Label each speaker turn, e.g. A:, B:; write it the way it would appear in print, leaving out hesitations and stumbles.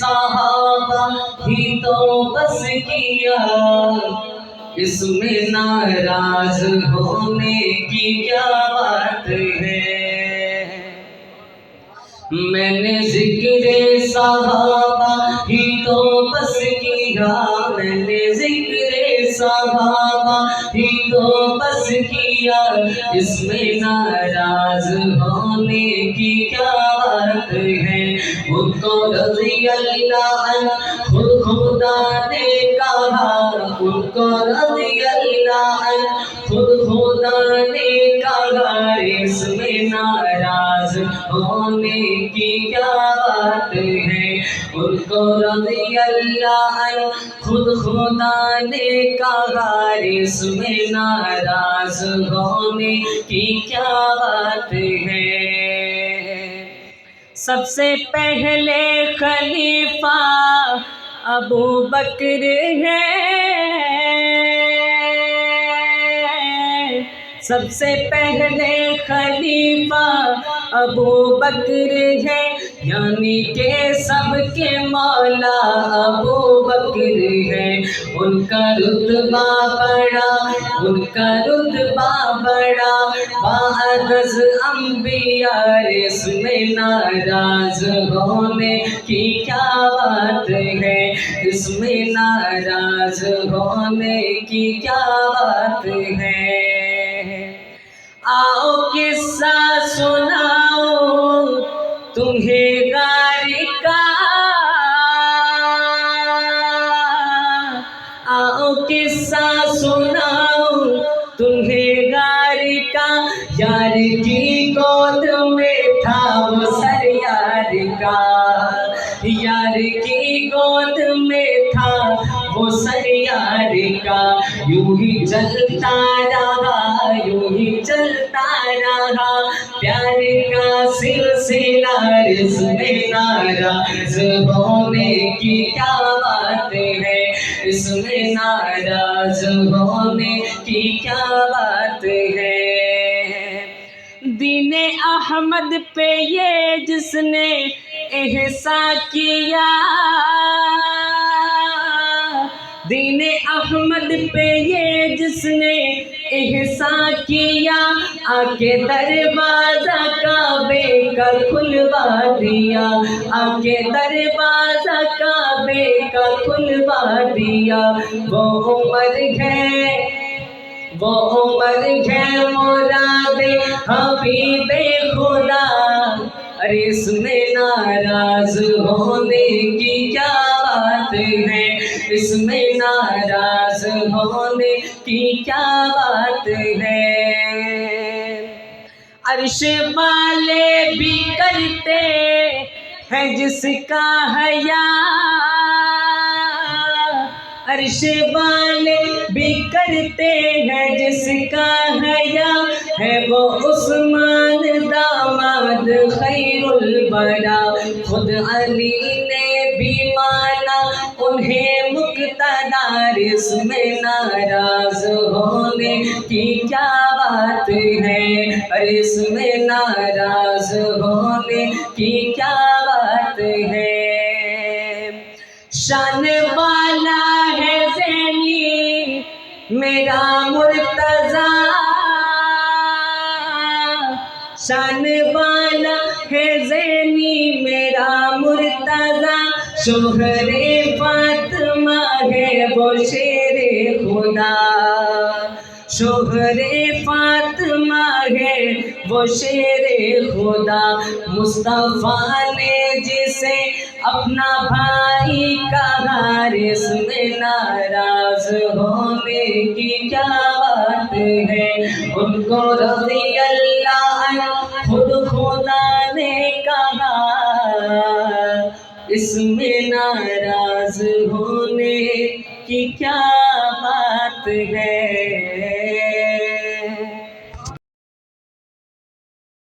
A: صحابہ ہی تو بس کیا، اس میں ناراض ہونے کی کیا بات ہے؟ میں نے ذکر صحابہ ہی تو بس کیا، میں نے ذکر صحابہ ہی تو بس کیا، اس میں ناراض ہونے کی کیا بات ہے؟ ان کو رضی اللہ عنہ خود خدا نے کہا، ان کو رضی اللہ عنہ خود خدا نے کہا، اس میں ناراض ہونے کی کیا بات ہے؟ ان کو رضی اللہ عنہ خود خدا نے کہا، اس میں ناراض ہونے کی کیا بات ہے؟ سب سے پہلے خلیفہ ابو بکر ہے، سب سے پہلے خلیفہ ابو بکر ہے، یعنی کہ سب کے مولا ابو بکر ہے۔ ان کا رتبہ بڑا، ان کا رتبہ بڑا بعد از انبیاء، اس میں ناراض ہونے کی کیا بات ہے؟ اس میں ناراض ہونے کی کیا بات ہے؟ آؤ قصہ سناؤ تمہیں غار کا، آؤ قصہ سناؤ تمہیں غار کا، یار کی گود میں تھا وہ سر یار کا، یار کی گود میں تھا وہ سر یار کا، یوں ہی چلتا رہا، یوں ہی چلتا رہا پیار کا سلسلہ، اس میں ناراض ہونے کی کیا بات ہے؟ اس میں ناراض ہونے کی کیا بات ہے؟ دین احمد پہ یہ جس نے احسان کیا، دین احمد پہ یہ جس نے احسان کیا، آ کے دروازہ کعبے کا کھلوا دیا، آ کے دروازہ کعبے کا کھلوا دیا، وہ عمر ہے، وہ عمر ہے مراد حبیب خدا، ارے اس میں ناراض ہونے کی کیا بات ہے؟ اس میں ناراض ہونے کی کیا بات ہے؟ عرش والے بھی کرتے ہیں جس کا حیا، عرش والے بھی کرتے ہیں جس کا حیا، ہے وہ عثمان داماد خیر البرا، خود علی نے بھی مانا انہیں مقتدار، اس میں ناراض ہونے کی کیا بات ہے؟ اور اس میں ناراض ہونے کی کیا بات ہے؟ شان والا ہے زینی میرا مرتضیٰ، شان والا ہے زینی میرا مرتضیٰ، شوہر فاطمہ ہے وہ شیر خدا، شوہر فاطمہ ہے وہ شیر خدا، مصطفیٰ نے جسے اپنا بھائی کہا، اس میں ناراض ہونے کی کیا بات ہے؟ ان کو رضی اللہ عنہ خود خدا نے کہا، اس میں ناراض ہونے کی کیا بات ہے؟